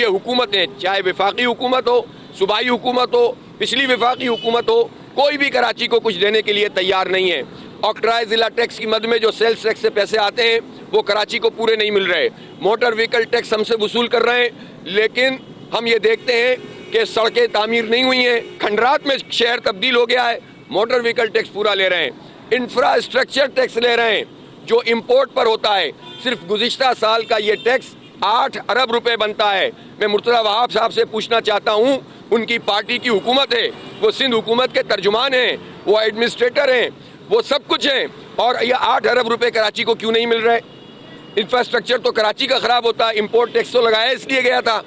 ये हुकूमतें, चाहे वफाकी हुकूमत हो, सूबाई हुकूमत हो, पिछली वफाकी हुकूमत हो, कोई भी कराची को कुछ देने के लिए तैयार नहीं है। ऑक्ट्राय ज़िला टैक्स की मद में जो सेल्स टैक्स से पैसे आते हैं वो कराची को पूरे नहीं मिल रहे। मोटर व्हीकल टैक्स हमसे वसूल कर रहे हैं, लेकिन हम ये देखते हैं कि सड़कें तामीर नहीं हुई हैं, खंडरात में शहर तब्दील हो गया है। मोटर व्हीकल टैक्स पूरा ले रहे हैं, इंफ्रास्ट्रक्चर टैक्स ले रहे हैं जो इम्पोर्ट पर होता है। सिर्फ गुज़िश्ता साल का ये टैक्स 8 अरब रुपए बनता है। मैं मुर्तज़ा वहाब साहब से पूछना चाहता हूँ, उनकी पार्टी की हुकूमत है, वो सिंध हुकूमत के तर्जुमान हैं, वो एडमिनिस्ट्रेटर हैं, वो सब कुछ हैं, और ये 8 अरब रुपए कराची को क्यों नहीं मिल रहे? इंफ्रास्ट्रक्चर तो कराची का ख़राब होता है, इम्पोर्ट टैक्स तो लगाया इसलिए गया था,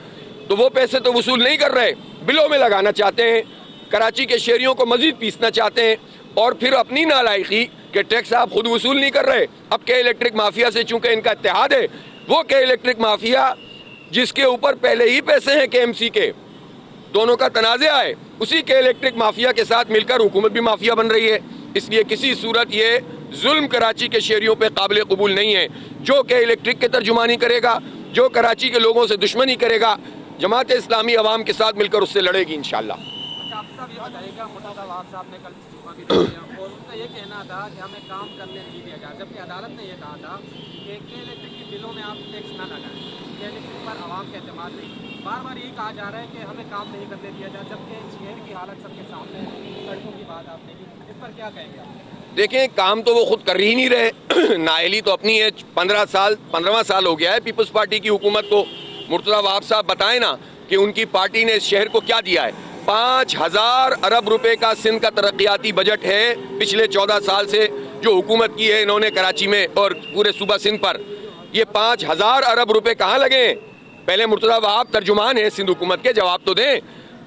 तो वो पैसे तो वसूल नहीं कर रहे, बिलों में लगाना चाहते हैं, कराची के शहरियों को मजीद पीसना चाहते हैं, और फिर अपनी नालायकी कि टैक्स आप खुद वसूल नहीं कर रहे। अब के इलेक्ट्रिक माफिया से चूंकि इनका इत्तेहाद है, वो के इलेक्ट्रिक माफिया जिसके ऊपर पहले ही पैसे हैं KMC के, दोनों का तनाज़ा है, उसी के इलेक्ट्रिक माफिया के साथ मिलकर हुकूमत भी माफिया बन रही है। इसलिए किसी सूरत ये जुल्म कराची के शहरियों पे काबिल कबूल नहीं है। जो के इलेक्ट्रिक के तर्जुमानी करेगा, जो कराची के लोगों से दुश्मनी करेगा, जमात इस्लामी अवाम के साथ मिलकर उससे लड़ेगी इंशाअल्लाह। और उनका ये कहना था कि हमें काम करने नहीं दिया जाए, जबकि अदालत ने यह कहा था कि इलेक्ट्रिक के बिलों में आप टैक्स न लगाएं, इलेक्ट्रिक पर आवाम का एतमाद नहीं। बार बार यही कहा जा रहा है कि हमें काम नहीं करने दिया जाए, जबकि शहर की हालत सबके सामने है, सड़कों की बात आपने की, इस पर क्या कहेंगे आप? देखें, काम तो वो खुद कर ही नहीं रहे। नाअहली तो अपनी है, 15वां साल हो गया है पीपल्स पार्टी की हुकूमत को। मुर्तज़ा वहाब साहब बताएं ना कि उनकी पार्टी ने इस शहर को क्या दिया है। 5000 अरब रुपए का सिंध का तरक्याती बजट है पिछले 14 साल से जो हुकूमत की है इन्होंने कराची में और पूरे सूबा सिंध पर। ये 5000 अरब रुपए कहाँ लगे? पहले मुर्तज़ा वहाब तर्जुमान है सिंध हुकूमत के, जवाब तो दें।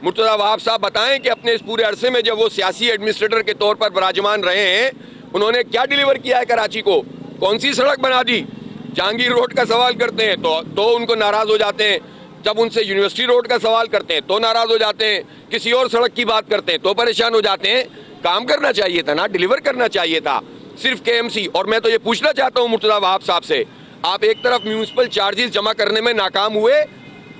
मुर्तज़ा वहाब साहब बताएं कि अपने इस पूरे अरसे में जब वो सियासी एडमिनिस्ट्रेटर के तौर पर विराजमान रहे हैं, उन्होंने क्या डिलीवर किया है कराची को? कौन सी सड़क बना दी? जहांगीर रोड का सवाल करते हैं तो उनको नाराज हो जाते हैं, जब उनसे यूनिवर्सिटी रोड का सवाल करते हैं तो नाराज हो जाते हैं, किसी और सड़क की बात करते हैं तो परेशान हो जाते हैं। काम करना चाहिए था ना, डिलीवर करना चाहिए था। सिर्फ KMC। और मैं तो ये पूछना चाहता हूँ मुर्तज़ा वहाब साहब से, आप एक तरफ म्यूनिसिपल चार्जेस जमा करने में नाकाम हुए,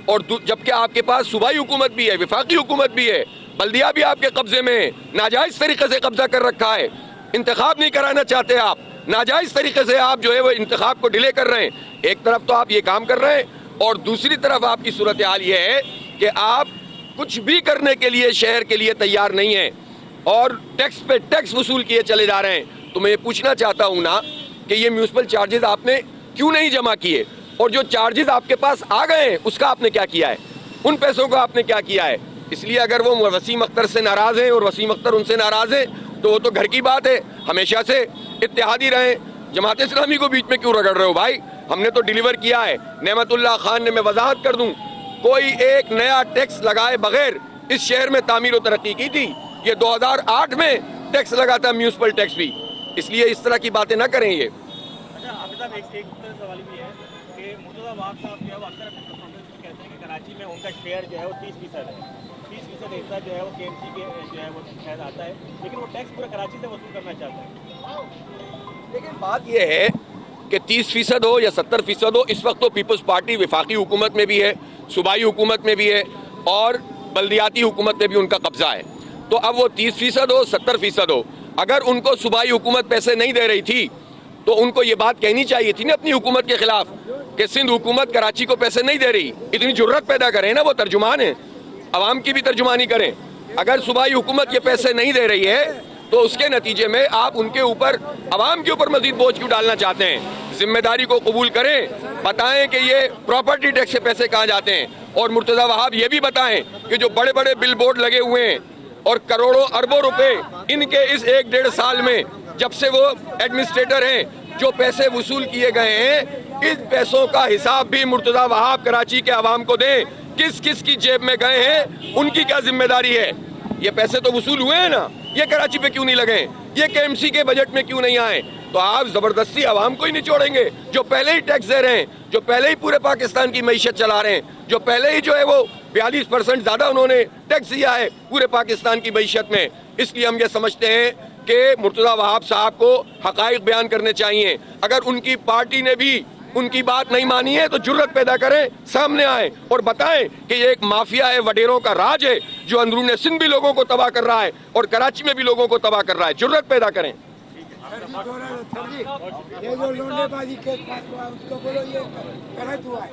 और जबकि आपके पास सूबाई हुकूमत भी है, वफाकी हुकूमत भी है, बल्दिया भी आपके कब्जे में है, नाजायज तरीके से कब्जा कर रखा है, इंतखाब नहीं कराना चाहते आप, नाजायज तरीके से आप जो है वो इंतखाब को डिले कर रहे हैं। एक तरफ तो आप ये काम कर रहे हैं, और दूसरी तरफ आपकी सूरत हाल ये है कि आप कुछ भी करने के लिए शहर के लिए तैयार नहीं है, और टैक्स पे टैक्स वसूल किए चले जा रहे हैं। तो मैं ये पूछना चाहता हूँ ना कि ये म्यूनिसिपल चार्जेस आपने क्यों नहीं जमा किए, और जो चार्जेस आपके पास आ गए हैं उसका आपने क्या किया है, उन पैसों का आपने क्या किया है? इसलिए अगर वो वसीम अख्तर से नाराज़ हैं और वसीम अख्तर उनसे नाराज़ हैं तो वो तो घर की बात है, हमेशा से इत्तेहादी रहे। जमात इस्लामी को बीच में क्यों रगड़ रहे हो भाई? हमने तो डिलीवर किया है। नेमतुल्लाह खान ने, मैं वजाहत कर दूं, कोई एक नया टैक्स लगाए बगैर इस शहर में तामीर और तरक्की की थी। ये 2008 में टैक्स लगा था, म्यूनिसिपल टैक्स भी। इसलिए इस तरह की बातें ना करें। ये अच्छा, हाफिज साहब, एक सवाल भी है कि मुर्तज़ा वहाब साहब जो है वो अक्सर अपने प्रोफेसर में कहते हैं कि कराची में उनका शेयर जो है वो 30% है, 30% हिस्सा जो है वो KMC के जो है वो शायद आता है, लेकिन वो टैक्स पूरा कराची से वसूल करना चाहता है। लेकिन बात यह है कि 30% हो या 70% हो, इस वक्त तो पीपल्स पार्टी वफाकी हुकूमत में भी है, सूबाई हुकूमत में भी है, और बल्दियाती हुकूमत में भी उनका कब्जा है। तो अब वो 30% हो 70% हो, अगर उनको सूबाई हुकूमत पैसे नहीं दे रही थी तो उनको ये बात कहनी चाहिए थी ना अपनी हुकूमत के खिलाफ कि सिंध हुकूमत कराची को पैसे नहीं दे रही। इतनी जुर्रत पैदा करें ना, वो तर्जुमान है, अवाम की भी तर्जुमानी करें। अगर सूबाई हुकूमत ये पैसे नहीं दे रही है तो उसके नतीजे में आप उनके ऊपर, अवाम के ऊपर मजीद बोझ क्यों डालना चाहते हैं? जिम्मेदारी को कबूल करें, बताएं कि ये प्रॉपर्टी टैक्स से पैसे कहाँ जाते हैं, और मुर्तज़ा वहाब ये भी बताएं कि जो बड़े बड़े बिल बोर्ड लगे हुए हैं और करोड़ों अरबों रुपए इनके इस 1-1.5 साल में जब से वो एडमिनिस्ट्रेटर हैं, जो पैसे वसूल किए गए हैं, इस पैसों का हिसाब भी मुर्तज़ा वहाब कराची के अवाम को दें। किस किस की जेब में गए हैं, उनकी क्या जिम्मेदारी है? ये पैसे तो वसूल हुए हैं ना, ये कराची पे क्यों नहीं लगे? ये KMC के बजट में क्यों नहीं आए? तो आप जबरदस्ती अवाम को ही निचोड़ेंगे जो पहले ही टैक्स दे रहे हैं, जो पहले ही पूरे पाकिस्तान की मईशत चला रहे हैं, जो पहले ही जो है वो 42% ज्यादा उन्होंने टैक्स दिया है पूरे पाकिस्तान की मईशत में। इसलिए हम ये समझते हैं कि मुर्तज़ा वहाब साहब को हकाइक बयान करने चाहिए। अगर उनकी पार्टी ने भी उनकी बात नहीं मानी है तो जुर्रत पैदा करें, सामने आए और बताएं कि ये एक माफिया है, वडेरों का राज है जो अंदरूनी सिंध भी लोगों को तबाह कर रहा है और कराची में भी लोगों को तबाह कर रहा है। जुर्रत पैदा करें। ये जो लोनेबाजी केस पास हुआ है उसको बोलो ये गलत हुआ है।